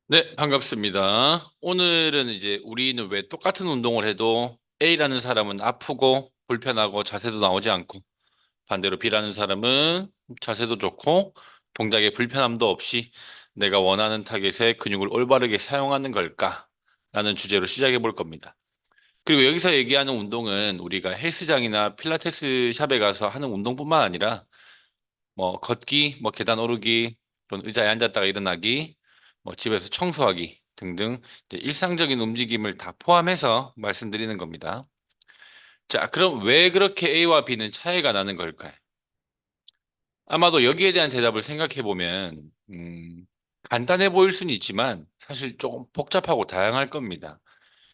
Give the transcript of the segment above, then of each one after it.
네, 반갑습니다. 오늘은 이제 우리는 왜 똑같은 운동을 해도 A라는 사람은 아프고 불편하고 자세도 나오지 않고 반대로 B라는 사람은 자세도 좋고 동작에 불편함도 없이 내가 원하는 타겟에 근육을 올바르게 사용하는 걸까? 라는 주제로 시작해 볼 겁니다. 그리고 여기서 얘기하는 운동은 우리가 헬스장이나 필라테스 샵에 가서 하는 운동뿐만 아니라 뭐 걷기, 뭐 계단 오르기, 또는 의자에 앉았다가 일어나기, 뭐 집에서 청소하기 등등 이제 일상적인 움직임을 다 포함해서 말씀드리는 겁니다. 자, 그럼 왜 그렇게 A와 B는 차이가 나는 걸까요? 아마도 여기에 대한 대답을 생각해 보면 간단해 보일 수는 있지만 사실 조금 복잡하고 다양할 겁니다.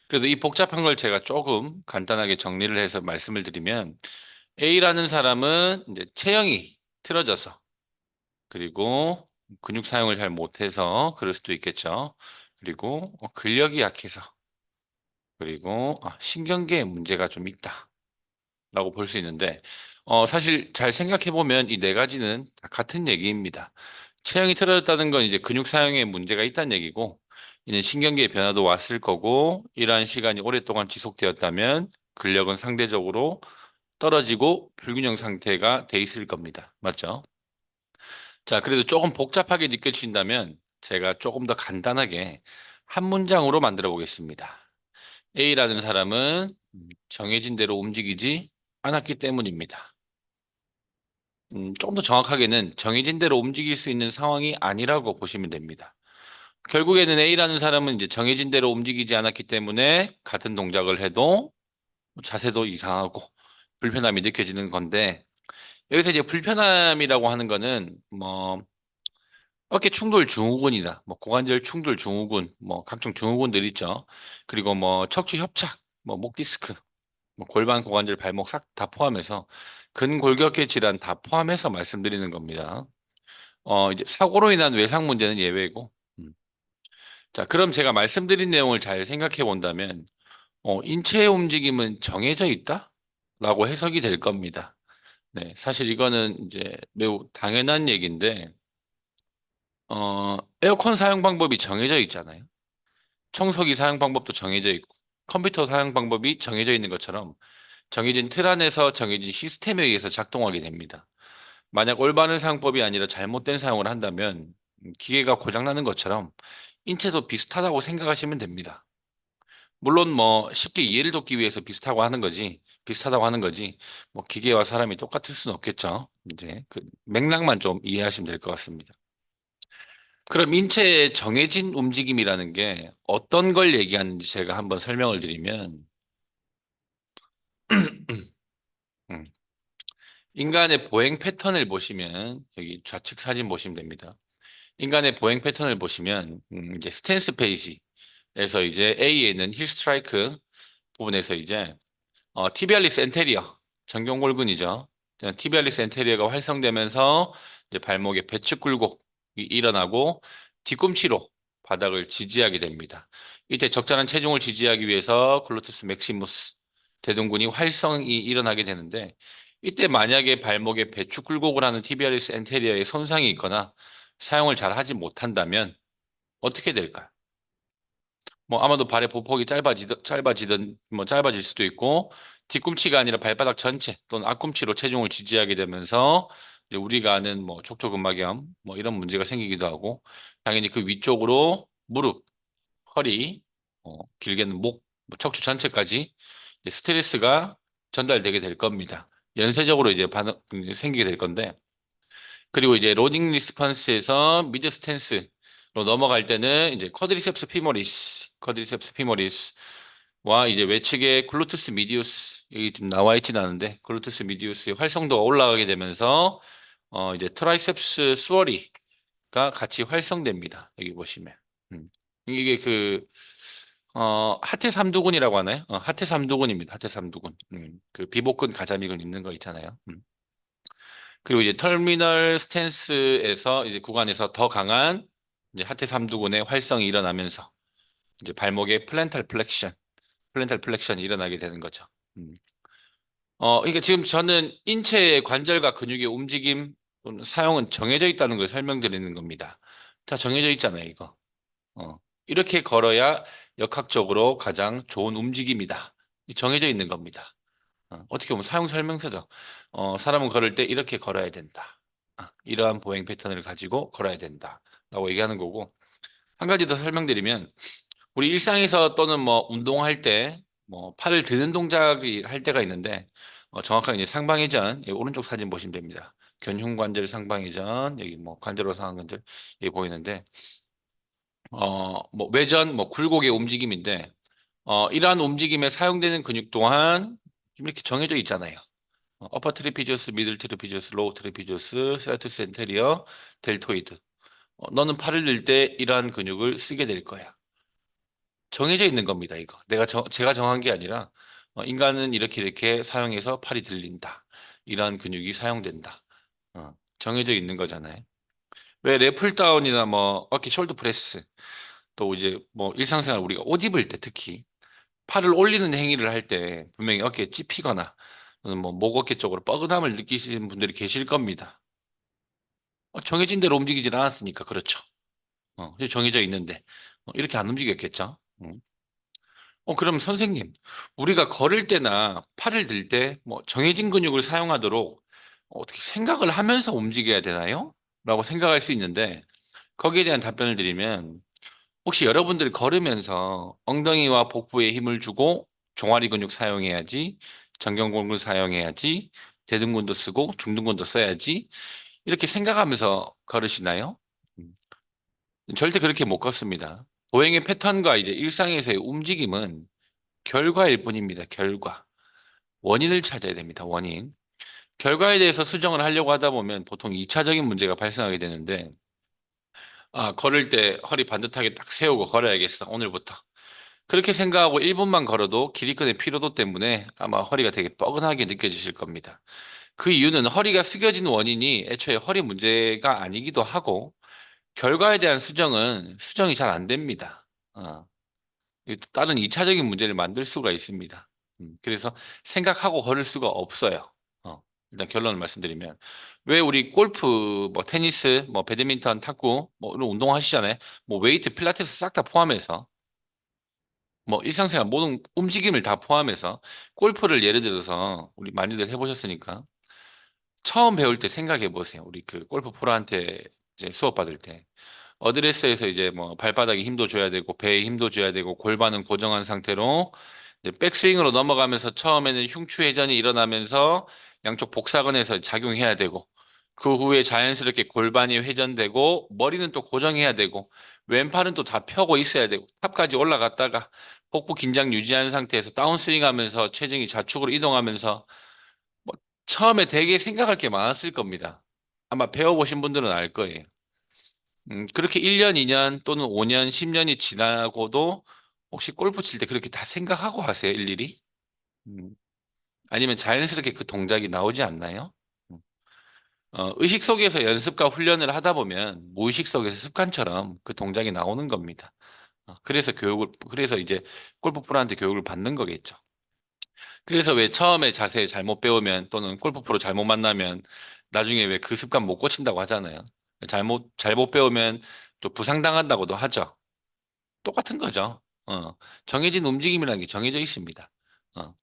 그래도 이 복잡한 걸 제가 조금 간단하게 정리를 해서 말씀을 드리면 A라는 사람은 이제 체형이 틀어져서 그리고 근육 사용을 잘 못해서 그럴 수도 있겠죠. 그리고 근력이 약해서 그리고 신경계에 문제가 좀 있다라고 볼 수 있는데 사실 잘 생각해 보면 이 네 가지는 다 같은 얘기입니다. 체형이 틀어졌다는 건 이제 근육 사용에 문제가 있다는 얘기고 이는 신경계의 변화도 왔을 거고 이러한 시간이 오랫동안 지속되었다면 근력은 상대적으로 떨어지고 불균형 상태가 돼 있을 겁니다. 맞죠? 자, 그래도 조금 복잡하게 느껴지신다면 제가 조금 더 간단하게 한 문장으로 만들어 보겠습니다. A라는 사람은 정해진 대로 움직이지 않았기 때문입니다. 조금 더 정확하게는 정해진 대로 움직일 수 있는 상황이 아니라고 보시면 됩니다. 결국에는 A라는 사람은 이제 정해진 대로 움직이지 않았기 때문에 같은 동작을 해도 자세도 이상하고 불편함이 느껴지는 건데 여기서 이제 불편함이라고 하는 거는 뭐 어깨 충돌 증후군이다. 뭐 고관절 충돌 증후군, 뭐 각종 증후군들 있죠. 그리고 뭐 척추 협착, 뭐 목 디스크, 뭐 골반, 고관절, 발목 싹 다 포함해서 근골격계 질환 다 포함해서 말씀드리는 겁니다. 이제 사고로 인한 외상 문제는 예외고. 자, 그럼 제가 말씀드린 내용을 잘 생각해 본다면 인체의 움직임은 정해져 있다? 라고 해석이 될 겁니다. 네, 사실 이거는 이제 매우 당연한 얘기인데 에어컨 사용 방법이 정해져 있잖아요. 청소기 사용 방법도 정해져 있고 컴퓨터 사용 방법이 정해져 있는 것처럼 정해진 틀 안에서 정해진 시스템에 의해서 작동하게 됩니다. 만약 올바른 사용법이 아니라 잘못된 사용을 한다면 기계가 고장나는 것처럼 인체도 비슷하다고 생각하시면 됩니다. 물론 뭐 쉽게 이해를 돕기 위해서 비슷하다고 하는 거지, 뭐 기계와 사람이 똑같을 수는 없겠죠. 이제 그 맥락만 좀 이해하시면 될 것 같습니다. 그럼 인체의 정해진 움직임이라는 게 어떤 걸 얘기하는지 제가 한번 설명을 드리면, 음, 인간의 보행 패턴을 보시면, 여기 좌측 사진 보시면 됩니다. 인간의 보행 패턴을 보시면, 이제 스탠스 페이지에서 이제 A에는 힐 스트라이크 부분에서 이제, 티비알리스 엔테리어, 정경골근이죠. 티비알리스 엔테리어가 활성되면서 이제 발목에 배측 굴곡이 일어나고 뒤꿈치로 바닥을 지지하게 됩니다. 이때 적절한 체중을 지지하기 위해서 글루테스 맥시무스 대둔근이 활성이 일어나게 되는데 이때 만약에 발목에 배축 굴곡을 하는 티비알리스 엔테리어에 손상이 있거나 사용을 잘 하지 못한다면 어떻게 될까요? 뭐 아마도 발의 보폭이 뭐 짧아질 수도 있고 뒤꿈치가 아니라 발바닥 전체 또는 앞꿈치로 체중을 지지하게 되면서 이제 우리가 아는 뭐 척추근막염 뭐 이런 문제가 생기기도 하고 당연히 그 위쪽으로 무릎, 허리, 길게는 목, 뭐 척추 전체까지 이제 스트레스가 전달되게 될 겁니다. 연쇄적으로 이제 이제 생기게 될 건데 그리고 이제 로딩 리스폰스에서 미드 스탠스로 넘어갈 때는 이제 쿼드리셉스 피모리스와 이제 외측의 글루테스 미디우스 여기 좀 나와 있진 않은데 글루테스 미디우스의 활성도가 올라가게 되면서 이제 트라이셉스 수어리가 같이 활성됩니다. 여기 보시면 이게 그 하테 삼두근이라고 하나요? 하테 삼두근입니다. 하테 삼두근. 그 비복근 가자미근 있는 거 있잖아요. 그리고 이제 터미널 스탠스에서 이제 구간에서 더 강한 이제 하테 삼두근의 활성이 일어나면서 이제 발목의 플랜탈 플렉션이 일어나게 되는 거죠. 음. 그러니까 지금 저는 인체의 관절과 근육의 움직임 또는 사용은 정해져 있다는 걸 설명드리는 겁니다. 다 정해져 있잖아요, 이거. 어, 이렇게 걸어야 역학적으로 가장 좋은 움직임이다. 정해져 있는 겁니다. 떻게 보면 사용 설명서죠. 사람은 걸을 때 이렇게 걸어야 된다. 이러한 보행 패턴을 가지고 걸어야 된다. 라고 얘기하는 거고. 한 가지 더 설명드리면, 우리 일상에서 또는 뭐 운동할 때, 뭐 팔을 드는 동작이 할 때가 있는데, 정확하게 이제 상방회전, 여기 오른쪽 사진 보시면 됩니다. 견흉관절 상방회전, 여기 뭐 관절호 상관절, 여기 보이는데, 뭐 외전, 뭐 굴곡의 움직임인데, 이러한 움직임에 사용되는 근육 또한 좀 이렇게 정해져 있잖아요. 어퍼 트리피지어스, 미들 트리피지어스, 로우 트리피지어스, 세라투스 엔테리어, 델토이드. 너는 팔을 들 때 이러한 근육을 쓰게 될 거야. 정해져 있는 겁니다, 이거. 제가 정한 게 아니라, 인간은 이렇게 이렇게 사용해서 팔이 들린다. 이러한 근육이 사용된다. 정해져 있는 거잖아요. 왜 랩풀다운이나 뭐 어깨 숄더 프레스, 또 이제 뭐 일상생활 우리가 옷 입을 때 특히 팔을 올리는 행위를 할 때 분명히 어깨에 찝히거나 또는 뭐 목 어깨 쪽으로 뻐근함을 느끼시는 분들이 계실 겁니다. 정해진 대로 움직이질 않았으니까 그렇죠. 정해져 있는데 이렇게 안 움직였겠죠. 그럼 선생님, 우리가 걸을 때나 팔을 들 때 뭐 정해진 근육을 사용하도록 어떻게 생각을 하면서 움직여야 되나요? 라고 생각할 수 있는데 거기에 대한 답변을 드리면 혹시 여러분들 걸으면서 엉덩이와 복부에 힘을 주고 종아리 근육 사용해야지, 정경골근 사용해야지, 대둔근도 쓰고 중둔근도 써야지 이렇게 생각하면서 걸으시나요? 음, 절대 그렇게 못 걷습니다. 보행의 패턴과 이제 일상에서의 움직임은 결과일 뿐입니다. 결과. 원인을 찾아야 됩니다. 원인. 결과에 대해서 수정을 하려고 하다 보면 보통 2차적인 문제가 발생하게 되는데 걸을 때 허리 반듯하게 딱 세우고 걸어야겠어. 오늘부터. 그렇게 생각하고 1분만 걸어도 기립근의 피로도 때문에 아마 허리가 되게 뻐근하게 느껴지실 겁니다. 그 이유는 허리가 숙여진 원인이 애초에 허리 문제가 아니기도 하고 결과에 대한 수정이 잘 안 됩니다. 어, 다른 2차적인 문제를 만들 수가 있습니다. 그래서 생각하고 걸을 수가 없어요. 일단 결론을 말씀드리면 왜 우리 골프, 뭐 테니스, 뭐 배드민턴, 탁구 뭐 이런 운동 하시잖아요. 뭐 웨이트, 필라테스 싹 다 포함해서 뭐 일상생활 모든 움직임을 다 포함해서 골프를 예를 들어서 우리 많이들 해보셨으니까 처음 배울 때 생각해 보세요. 우리 그 골프 프로한테 이제 수업 받을 때 어드레스에서 이제 뭐 발바닥에 힘도 줘야 되고 배에 힘도 줘야 되고 골반은 고정한 상태로 이제 백스윙으로 넘어가면서 처음에는 흉추 회전이 일어나면서 양쪽 복사근에서 작용해야 되고 그 후에 자연스럽게 골반이 회전되고 머리는 또 고정해야 되고 왼팔은 또 다 펴고 있어야 되고 탑까지 올라갔다가 복부 긴장 유지한 상태에서 다운스윙 하면서 체중이 좌측으로 이동하면서 뭐 처음에 되게 생각할 게 많았을 겁니다. 아마 배워보신 분들은 알 거예요. 그렇게 1년, 2년 또는 5년, 10년이 지나고도 혹시 골프 칠 때 그렇게 다 생각하고 하세요, 일일이? 음, 아니면 자연스럽게 그 동작이 나오지 않나요? 음, 의식 속에서 연습과 훈련을 하다 보면 무의식 속에서 습관처럼 그 동작이 나오는 겁니다. 그래서 이제 골프 프로한테 교육을 받는 거겠죠. 그래서 왜 처음에 자세 잘못 배우면 또는 골프 프로 잘못 만나면 나중에 왜 그 습관 못 고친다고 하잖아요. 잘못 배우면 또 부상당한다고도 하죠. 똑같은 거죠. 정해진 움직임이라는 게 정해져 있습니다. 어,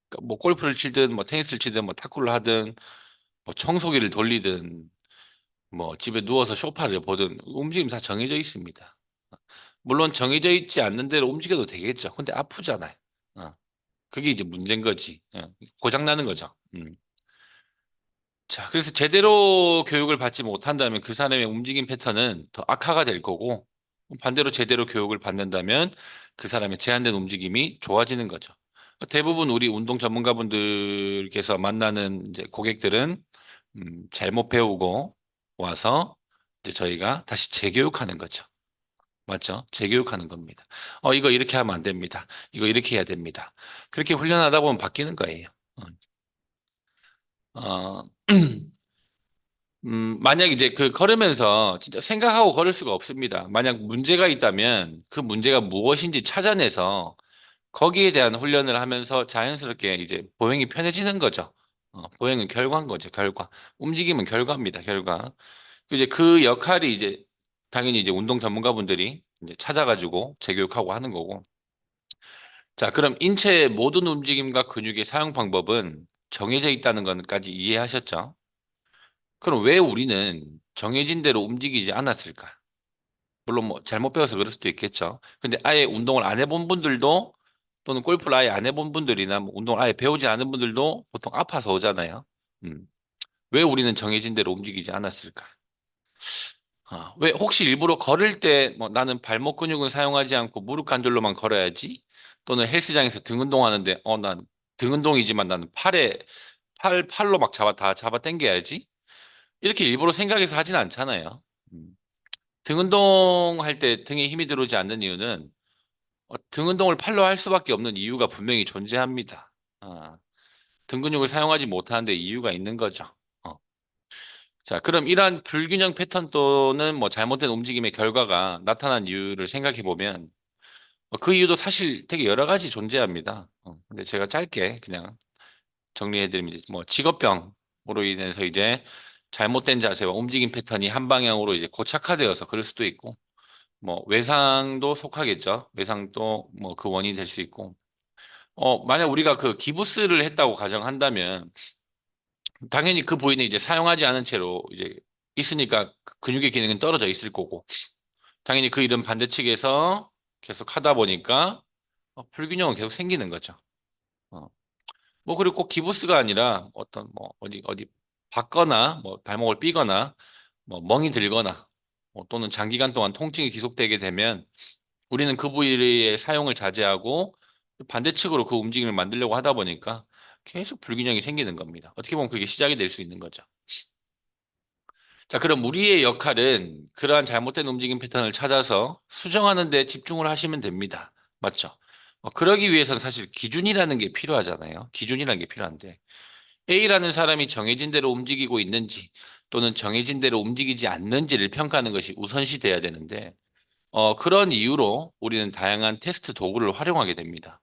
그러니까 뭐 골프를 치든 뭐 테니스를 치든 뭐 탁구를 하든 뭐 청소기를 돌리든 뭐 집에 누워서 소파를 보든 움직임 다 정해져 있습니다. 물론 정해져 있지 않는 대로 움직여도 되겠죠. 근데 아프잖아요. 어, 그게 이제 문제인 거지. 고장 나는 거죠. 자, 그래서 제대로 교육을 받지 못한다면 그 사람의 움직임 패턴은 더 악화가 될 거고, 반대로 제대로 교육을 받는다면 그 사람의 제한된 움직임이 좋아지는 거죠. 대부분 우리 운동 전문가분들께서 만나는 이제 고객들은 잘못 배우고 와서 이제 저희가 다시 재교육하는 거죠. 맞죠? 재교육하는 겁니다. 이거 이렇게 하면 안 됩니다. 이거 이렇게 해야 됩니다. 그렇게 훈련하다 보면 바뀌는 거예요. 어, 어, 만약 이제 그 걸으면서 진짜 생각하고 걸을 수가 없습니다. 만약 문제가 있다면 그 문제가 무엇인지 찾아내서 거기에 대한 훈련을 하면서 자연스럽게 이제 보행이 편해지는 거죠. 보행은 결과인 거죠, 결과. 움직임은 결과입니다, 결과. 이제 그 역할이 이제 당연히 이제 운동 전문가분들이 이제 찾아가지고 재교육하고 하는 거고. 자, 그럼 인체의 모든 움직임과 근육의 사용 방법은 정해져 있다는 것까지 이해하셨죠? 그럼 왜 우리는 정해진 대로 움직이지 않았을까? 물론 뭐 잘못 배워서 그럴 수도 있겠죠. 근데 아예 운동을 안 해본 분들도 또는 골프를 아예 안 해본 분들이나 뭐 운동을 아예 배우지 않은 분들도 보통 아파서 오잖아요. 음. 왜 우리는 정해진 대로 움직이지 않았을까? 왜 혹시 일부러 걸을 때 뭐 나는 발목 근육은 사용하지 않고 무릎 관절로만 걸어야지? 또는 헬스장에서 등 운동하는데 난 등 운동이지만 나는 팔로 막 다 잡아 당겨야지? 이렇게 일부러 생각해서 하진 않잖아요. 음. 등 운동할 때 등에 힘이 들어오지 않는 이유는 등 운동을 팔로 할 수밖에 없는 이유가 분명히 존재합니다. 아, 등 근육을 사용하지 못하는데 이유가 있는 거죠. 어. 자, 그럼 이러한 불균형 패턴 또는 뭐 잘못된 움직임의 결과가 나타난 이유를 생각해 보면 그 이유도 사실 되게 여러 가지 존재합니다. 근데 제가 짧게 그냥 정리해 드리면 이제 뭐 직업병으로 인해서 이제 잘못된 자세와 움직임 패턴이 한 방향으로 이제 고착화되어서 그럴 수도 있고 뭐 외상도 속하겠죠. 외상도 뭐 그 원인이 될 수 있고 만약 우리가 그 기부스를 했다고 가정한다면 당연히 그 부위는 이제 사용하지 않은 채로 이제 있으니까 그 근육의 기능은 떨어져 있을 거고 당연히 그 일은 반대측에서 계속 하다 보니까 불균형은 계속 생기는 거죠. 어. 뭐 그리고 꼭 기부스가 아니라 어떤 뭐 어디 받거나 뭐 발목을 삐거나 뭐 멍이 들거나 또는 장기간 동안 통증이 지속되게 되면 우리는 그 부위의 사용을 자제하고 반대측으로 그 움직임을 만들려고 하다 보니까 계속 불균형이 생기는 겁니다. 어떻게 보면 그게 시작이 될 수 있는 거죠. 자, 그럼 우리의 역할은 그러한 잘못된 움직임 패턴을 찾아서 수정하는 데 집중을 하시면 됩니다. 맞죠? 그러기 위해서는 사실 기준이라는 게 필요하잖아요. 기준이라는 게 필요한데 A라는 사람이 정해진 대로 움직이고 있는지 또는 정해진 대로 움직이지 않는지를 평가하는 것이 우선시 돼야 되는데 그런 이유로 우리는 다양한 테스트 도구를 활용하게 됩니다.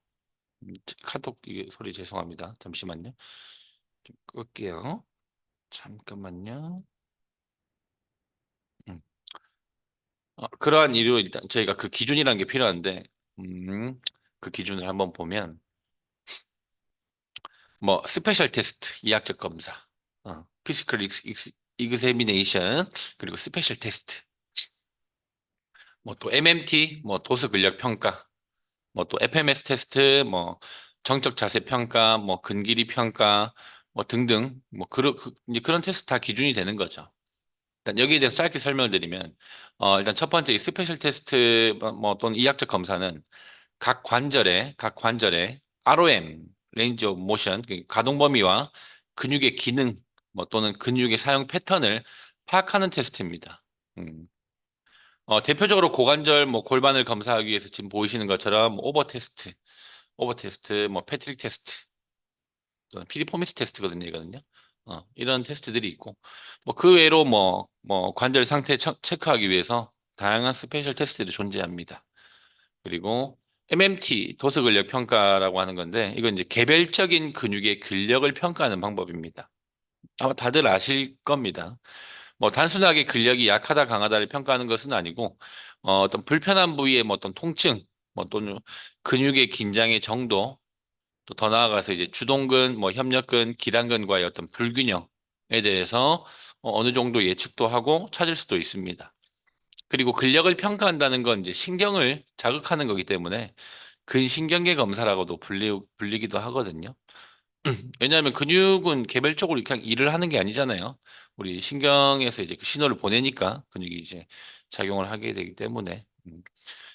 카톡 이게 소리 죄송합니다. 잠시만요. 좀 끌게요. 잠깐만요. 음. 그러한 이유로 일단 저희가 그 기준이라는 게 필요한데 그 기준을 한번 보면 뭐 스페셜 테스트, 이학적 검사, 피지컬 익스미네이션 그리고 스페셜 테스트, 뭐 또 MMT, 뭐 도수 근력 평가, 뭐 또 FMS 테스트, 뭐 정적 자세 평가, 뭐 근길이 평가, 뭐 등등 뭐 이제 그런 테스트 다 기준이 되는 거죠. 일단 여기에 대해서 짧게 설명을 드리면 일단 첫 번째 이 스페셜 테스트 뭐 또는 이학적 검사는 각 관절에 ROM (Range of Motion) 그 가동 범위와 근육의 기능 뭐 또는 근육의 사용 패턴을 파악하는 테스트입니다. 음. 대표적으로 고관절 뭐 골반을 검사하기 위해서 지금 보이시는 것처럼 오버 테스트, 뭐 패트릭 테스트, 또는 피리포미스 테스트거든요, 이거는요. 이런 테스트들이 있고, 뭐 그 외로 뭐 관절 상태 체크하기 위해서 다양한 스페셜 테스트들이 존재합니다. 그리고 MMT, 도수 근력 평가라고 하는 건데, 이건 이제 개별적인 근육의 근력을 평가하는 방법입니다. 아마 다들 아실 겁니다. 뭐 단순하게 근력이 약하다 강하다를 평가하는 것은 아니고 어떤 불편한 부위의 뭐 어떤 통증 뭐 또는 근육의 긴장의 정도 또 더 나아가서 이제 주동근 뭐 협력근 기란근과의 어떤 불균형에 대해서 어느 정도 예측도 하고 찾을 수도 있습니다. 그리고 근력을 평가한다는 건 이제 신경을 자극하는 거기 때문에 근신경계 검사라고도 불리기도 하거든요. 왜냐하면 근육은 개별적으로 그냥 일을 하는 게 아니잖아요. 우리 신경에서 이제 그 신호를 보내니까 근육이 이제 작용을 하게 되기 때문에.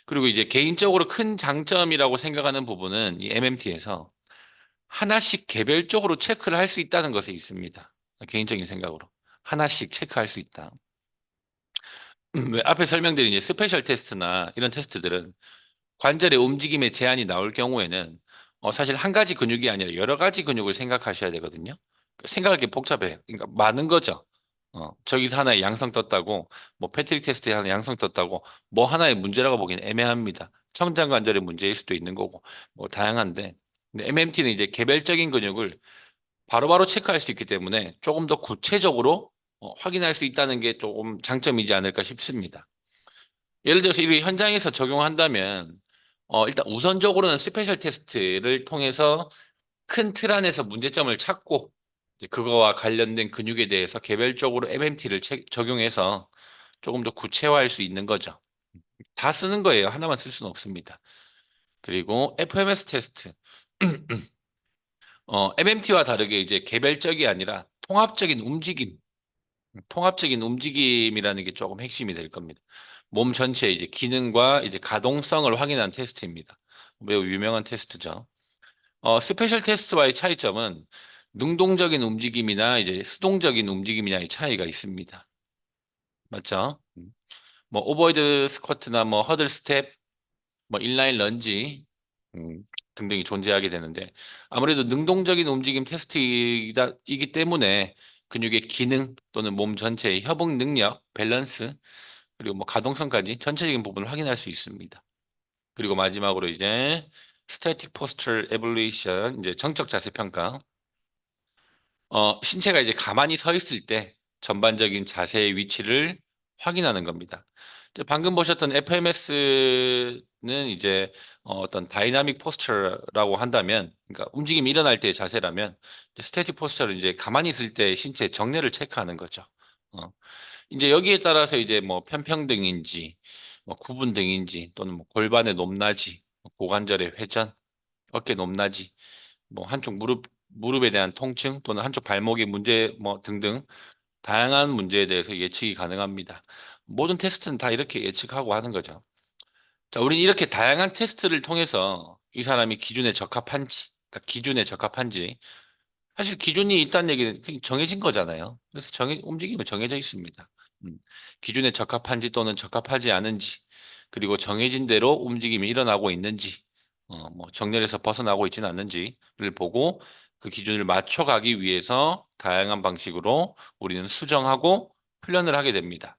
그리고 이제 개인적으로 큰 장점이라고 생각하는 부분은 이 MMT에서 하나씩 개별적으로 체크를 할 수 있다는 것에 있습니다. 개인적인 생각으로. 하나씩 체크할 수 있다. 왜 앞에 설명드린 이제 스페셜 테스트나 이런 테스트들은 관절의 움직임에 제한이 나올 경우에는 사실 한 가지 근육이 아니라 여러 가지 근육을 생각하셔야 되거든요. 생각할 게 복잡해요. 그러니까 많은 거죠. 저기서 하나의 양성 떴다고, 뭐 패트릭 테스트에 하나 양성 떴다고, 뭐 하나의 문제라고 보기는 애매합니다. 청장 관절의 문제일 수도 있는 거고, 뭐 다양한데, 근데 MMT는 이제 개별적인 근육을 바로바로 체크할 수 있기 때문에 조금 더 구체적으로 확인할 수 있다는 게 조금 장점이지 않을까 싶습니다. 예를 들어서 이 현장에서 적용한다면 일단 우선적으로는 스페셜 테스트를 통해서 큰 틀 안에서 문제점을 찾고 이제 그거와 관련된 근육에 대해서 개별적으로 MMT를 적용해서 조금 더 구체화할 수 있는 거죠. 다 쓰는 거예요. 하나만 쓸 수는 없습니다. 그리고 FMS 테스트. MMT와 다르게 이제 개별적이 아니라 통합적인 움직임, 통합적인 움직임이라는 게 조금 핵심이 될 겁니다. 몸 전체의 이제 기능과 이제 가동성을 확인한 테스트입니다. 매우 유명한 테스트죠. 스페셜 테스트와의 차이점은 능동적인 움직임이나 이제 수동적인 움직임이냐의 차이가 있습니다. 맞죠? 뭐 오버헤드 스쿼트나 뭐 허들 스텝, 뭐 인라인 런지 등등이 존재하게 되는데 아무래도 능동적인 움직임 테스트이기 때문에 근육의 기능 또는 몸 전체의 협응 능력, 밸런스 그리고 뭐 가동성까지 전체적인 부분을 확인할 수 있습니다. 그리고 마지막으로 이제 스태틱 포스처 에볼루이션 이제 정적 자세 평가. 신체가 이제 가만히 서 있을 때 전반적인 자세의 위치를 확인하는 겁니다. 이제 방금 보셨던 FMS는 이제 어떤 다이나믹 포스처라고 한다면, 그러니까 움직임이 일어날 때의 자세라면, 스태틱 포스처는 이제 가만히 있을 때 신체 정렬을 체크하는 거죠. 어, 이제 여기에 따라서 이제 뭐 편평등인지, 뭐 구분등인지, 또는 뭐 골반의 높낮이, 뭐 고관절의 회전, 어깨 높낮이, 뭐 한쪽 무릎에 대한 통증 또는 한쪽 발목의 문제 뭐 등등 다양한 문제에 대해서 예측이 가능합니다. 모든 테스트는 다 이렇게 예측하고 하는 거죠. 자, 우리는 이렇게 다양한 테스트를 통해서 이 사람이 기준에 적합한지, 그러니까 기준에 적합한지, 사실 기준이 있다는 얘기는 그냥 정해진 거잖아요. 그래서 움직임은 정해져 있습니다. 음, 기준에 적합한지 또는 적합하지 않은지, 그리고 정해진 대로 움직임이 일어나고 있는지, 뭐 정렬에서 벗어나고 있지는 않는지를 보고 그 기준을 맞춰가기 위해서 다양한 방식으로 우리는 수정하고 훈련을 하게 됩니다.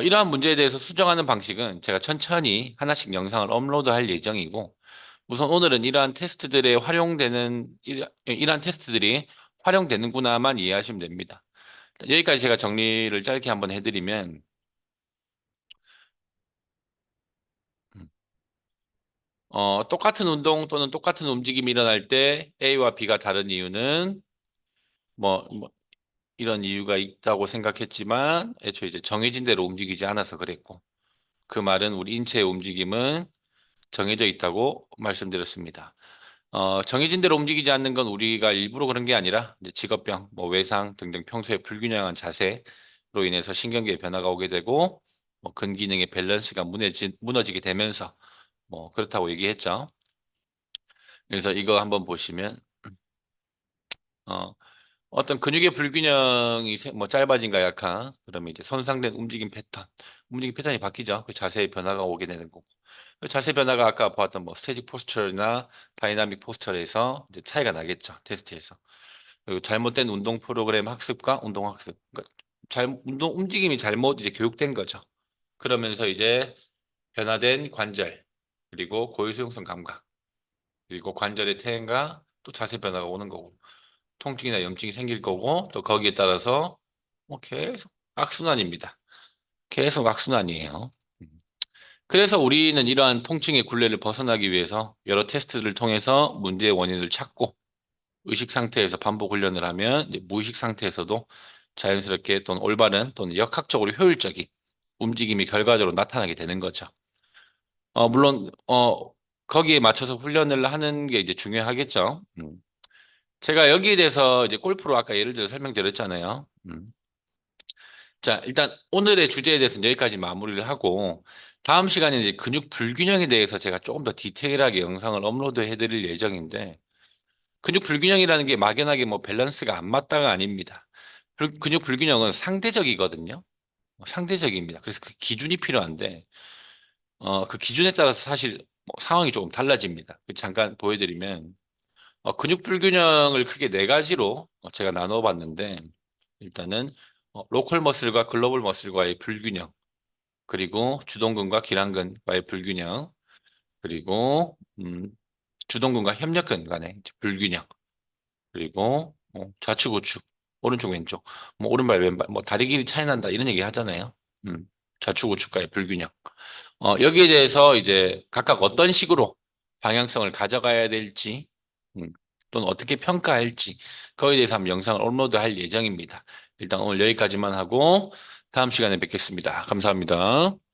이러한 문제에 대해서 수정하는 방식은 제가 천천히 하나씩 영상을 업로드할 예정이고, 우선 오늘은 이러한 테스트들이 활용되는구나만 이해하시면 됩니다. 여기까지 제가 정리를 짧게 한번 해드리면, 음, 똑같은 운동 또는 똑같은 움직임이 일어날 때 A와 B가 다른 이유는 뭐 이런 이유가 있다고 생각했지만 애초에 이제 정해진 대로 움직이지 않아서 그랬고, 그 말은 우리 인체의 움직임은 정해져 있다고 말씀드렸습니다. 정해진 대로 움직이지 않는 건 우리가 일부러 그런 게 아니라 이제 직업병, 뭐 외상 등등 평소에 불균형한 자세로 인해서 신경계에 변화가 오게 되고 뭐 근기능의 밸런스가 무너지게 되면서 뭐 그렇다고 얘기했죠. 그래서 이거 한번 보시면 어, 어떤 근육의 불균형이 뭐 짧아진가 약한 그러면 이제 손상된 움직임 패턴이 바뀌죠. 그 자세의 변화가 오게 되는 거고. 그 자세 변화가 아까 보았던 뭐 스태틱 포스처나 다이나믹 포스처에서 이제 차이가 나겠죠. 테스트에서. 그리고 잘못된 운동 프로그램 학습과 운동 학습. 그러니까 운동 움직임이 잘못 이제 교육된 거죠. 그러면서 이제 변화된 관절, 그리고 고유수용성 감각, 그리고 관절의 퇴행과 또 자세 변화가 오는 거고, 통증이나 염증이 생길 거고, 또 거기에 따라서 뭐 계속 악순환입니다. 계속 악순환이에요. 음. 그래서 우리는 이러한 통증의 굴레를 벗어나기 위해서 여러 테스트를 통해서 문제의 원인을 찾고 의식 상태에서 반복 훈련을 하면 이제 무의식 상태에서도 자연스럽게 또는 올바른 또는 역학적으로 효율적인 움직임이 결과적으로 나타나게 되는 거죠. 물론 거기에 맞춰서 훈련을 하는 게 이제 중요하겠죠. 제가 여기에 대해서 이제 골프로 아까 예를 들어 설명드렸잖아요. 자, 일단 오늘의 주제에 대해서는 여기까지 마무리를 하고 다음 시간에 이제 근육 불균형에 대해서 제가 조금 더 디테일하게 영상을 업로드 해드릴 예정인데 근육 불균형이라는 게 막연하게 뭐 밸런스가 안 맞다가 아닙니다. 근육 불균형은 상대적이거든요. 상대적입니다. 그래서 그 기준이 필요한데 그 기준에 따라서 사실 뭐 상황이 조금 달라집니다. 잠깐 보여드리면 근육 불균형을 크게 네 가지로 제가 나눠봤는데 일단은 로컬 머슬과 글로벌 머슬과의 불균형, 그리고 주동근과 기랑근과의 불균형, 그리고 주동근과 협력근 간의 이제 불균형, 그리고 좌측 우측 오른쪽 왼쪽 뭐 오른발 왼발 뭐 다리 길이 차이 난다 이런 얘기 하잖아요. 음. 좌측 우측과의 불균형. 여기에 대해서 이제 각각 어떤 식으로 방향성을 가져가야 될지, 음, 또는 어떻게 평가할지, 거기에 대해서 한번 영상을 업로드 할 예정입니다. 일단 오늘 여기까지만 하고 다음 시간에 뵙겠습니다. 감사합니다.